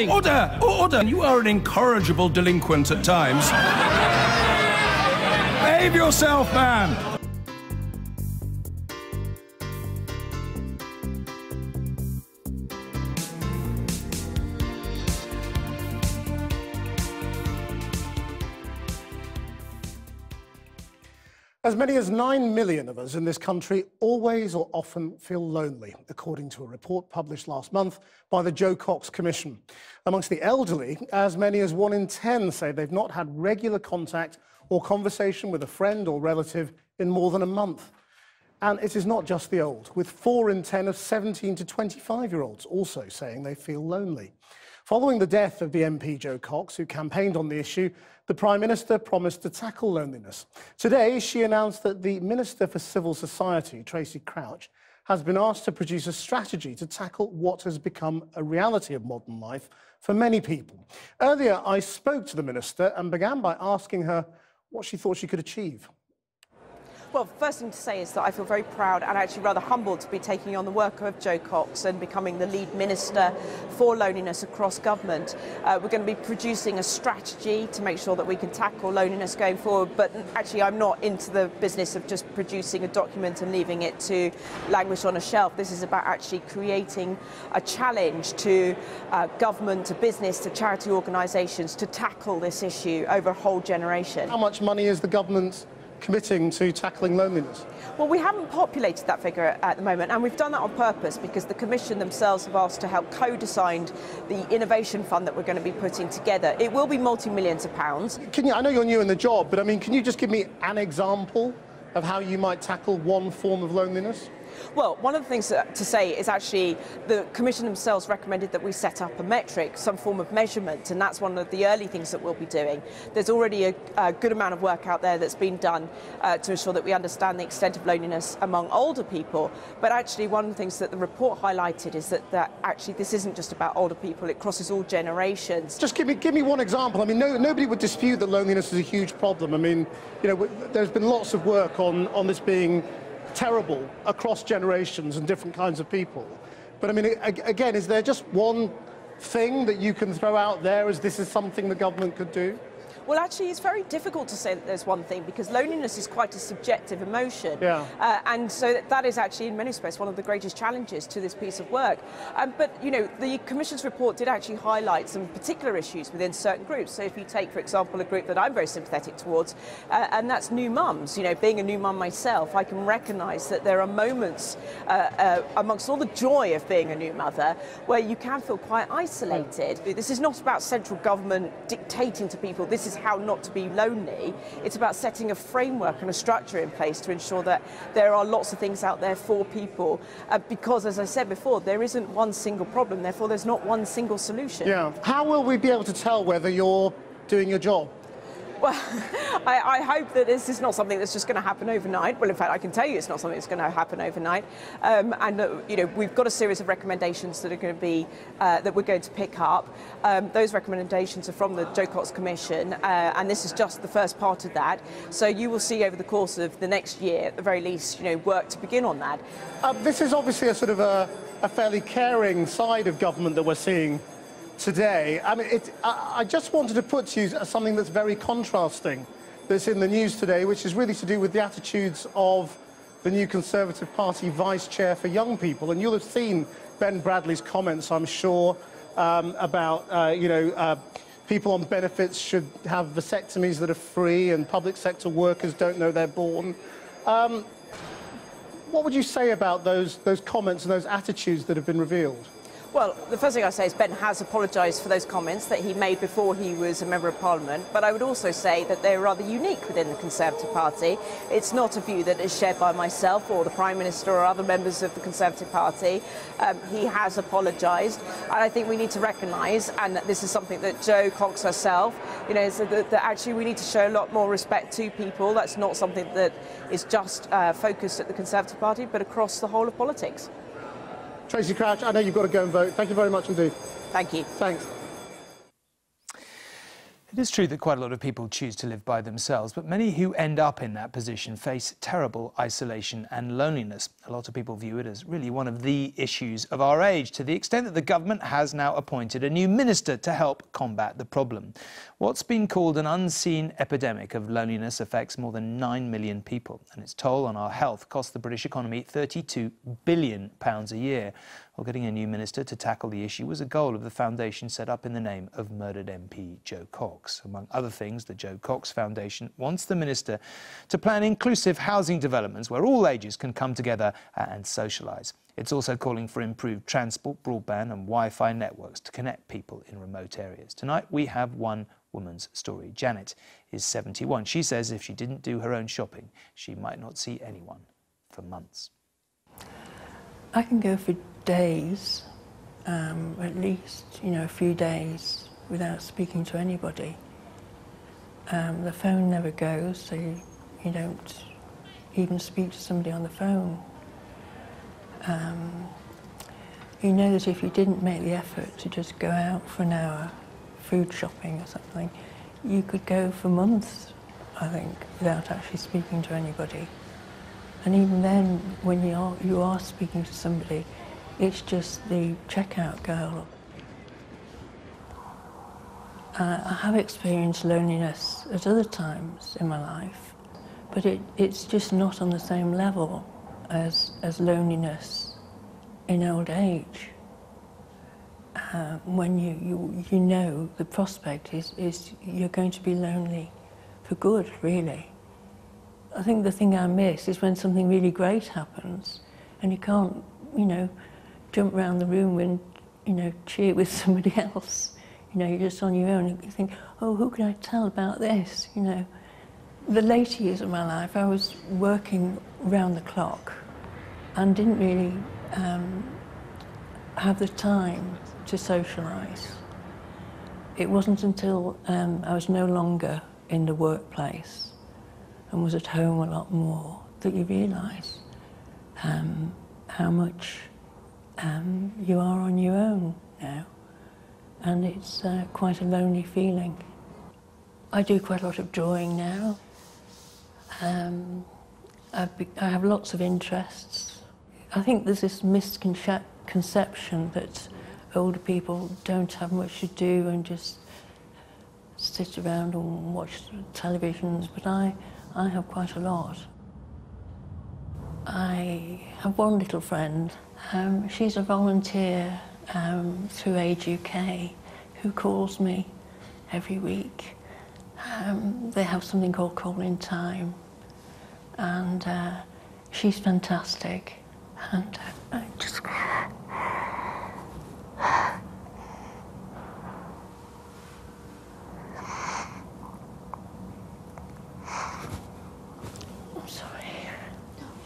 Order! Order! You are an incorrigible delinquent at times. Behave yourself, man! As many as 9 million of us in this country always or often feel lonely, according to a report published last month by the Jo Cox Commission. Amongst the elderly, as many as 1 in 10 say they've not had regular contact or conversation with a friend or relative in more than a month. And it is not just the old, with 4 in 10 of 17 to 25-year-olds also saying they feel lonely. Following the death of the MP Jo Cox, who campaigned on the issue, the Prime Minister promised to tackle loneliness. Today, she announced that the Minister for Civil Society, Tracy Crouch, has been asked to produce a strategy to tackle what has become a reality of modern life for many people. Earlier, I spoke to the Minister and began by asking her what she thought she could achieve. Well, first thing to say is that I feel very proud and actually rather humbled to be taking on the work of Jo Cox and becoming the lead minister for loneliness across government. We're going to be producing a strategy to make sure that we can tackle loneliness going forward, but actually I'm not into the business of just producing a document and leaving it to languish on a shelf. This is about actually creating a challenge to government, to business, to charity organisations to tackle this issue over a whole generation. How much money is the government committing to tackling loneliness? Well, we haven't populated that figure at the moment, and we've done that on purpose because the Commission themselves have asked to help co-design the innovation fund that we're going to be putting together. It will be multi-millions of pounds. I know you're new in the job, but I mean, can you just give me an example of how you might tackle one form of loneliness? Well, one of the things to say is actually the Commission themselves recommended that we set up a metric, some form of measurement, and that's one of the early things that we'll be doing. There's already a good amount of work out there that's been done to ensure that we understand the extent of loneliness among older people, but actually one of the things that the report highlighted is that actually this isn't just about older people, it crosses all generations. Just give me one example. I mean, nobody would dispute that loneliness is a huge problem. I mean, you know, there's been lots of work on this being terrible across generations and different kinds of people. But I mean, again, is there just one thing that you can throw out there as this is something the government could do? Well, actually, it's very difficult to say that there's one thing because loneliness is quite a subjective emotion. Yeah. And so that is actually, in many respects, one of the greatest challenges to this piece of work. But, you know, the Commission's report did actually highlight some particular issues within certain groups. So if you take, for example, a group that I'm very sympathetic towards, and that's new mums. You know, being a new mum myself, I can recognise that there are moments amongst all the joy of being a new mother where you can feel quite isolated. This is not about central government dictating to people, this is how not to be lonely. It's about setting a framework and a structure in place to ensure that there are lots of things out there for people because, as I said before, there isn't one single problem, therefore there's not one single solution. Yeah. How will we be able to tell whether you're doing your job? Well, I hope that this is not something that's just going to happen overnight. Well, in fact, I can tell you it's not something that's going to happen overnight. You know, we've got a series of recommendations that are going to be that we're going to pick up. Those recommendations are from the Jo Cox Commission, and this is just the first part of that. So you will see over the course of the next year, at the very least, you know, work to begin on that. This is obviously a sort of a fairly caring side of government that we're seeing today. I mean, I just wanted to put to you something that's very contrasting that's in the news today, which is really to do with the attitudes of the new Conservative Party Vice Chair for Young People. And you'll have seen Ben Bradley's comments, I'm sure, about, you know, people on benefits should have vasectomies that are free and public sector workers don't know they're born. What would you say about those comments and those attitudes that have been revealed? Well, the first thing I say is Ben has apologised for those comments that he made before he was a Member of Parliament, but I would also say that they're rather unique within the Conservative Party. It's not a view that is shared by myself or the Prime Minister or other members of the Conservative Party. He has apologised, and I think we need to recognise, and this is something that Jo Cox herself, you know, is that actually we need to show a lot more respect to people. That's not something that is just focused at the Conservative Party, but across the whole of politics. Tracy Crouch, I know you've got to go and vote. Thank you very much indeed. Thank you. Thanks. It is true that quite a lot of people choose to live by themselves, but many who end up in that position face terrible isolation and loneliness. A lot of people view it as really one of the issues of our age, to the extent that the government has now appointed a new minister to help combat the problem. What's been called an unseen epidemic of loneliness affects more than 9 million people, and its toll on our health costs the British economy £32 billion a year. Well, getting a new minister to tackle the issue was a goal of the foundation set up in the name of murdered MP Jo Cox. Among other things, the Jo Cox Foundation wants the minister to plan inclusive housing developments where all ages can come together and socialise. It's also calling for improved transport, broadband and Wi-Fi networks to connect people in remote areas. Tonight we have one woman's story. Janet is 71. She says if she didn't do her own shopping, she might not see anyone for months. I can go for days, at least, a few days without speaking to anybody. The phone never goes, so you don't even speak to somebody on the phone. You know that if you didn't make the effort to just go out for an hour, food shopping or something, you could go for months, I think, without actually speaking to anybody. And even then, when you are speaking to somebody, it's just the checkout girl. I have experienced loneliness at other times in my life, but it's just not on the same level as loneliness in old age. When you know the prospect is you're going to be lonely for good, really. I think the thing I miss is when something really great happens and you can't, jump around the room and, cheer with somebody else. You're just on your own and you think, oh, who can I tell about this, The later years of my life, I was working round the clock and didn't really have the time to socialise. It wasn't until I was no longer in the workplace and was at home a lot more that you realise how much you are on your own now, and it's quite a lonely feeling. I do quite a lot of drawing now. I have lots of interests. I think there's this misconception that older people don't have much to do and just sit around and watch televisions, but I have quite a lot. I have one little friend. She's a volunteer through Age UK who calls me every week. They have something called Call-In Time, and she's fantastic. And I just...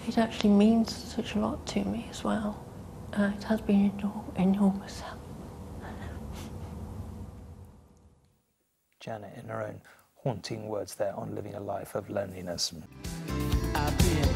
It actually means such a lot to me as well. It has been enormous help. Janet, in her own haunting words there on living a life of loneliness. I've been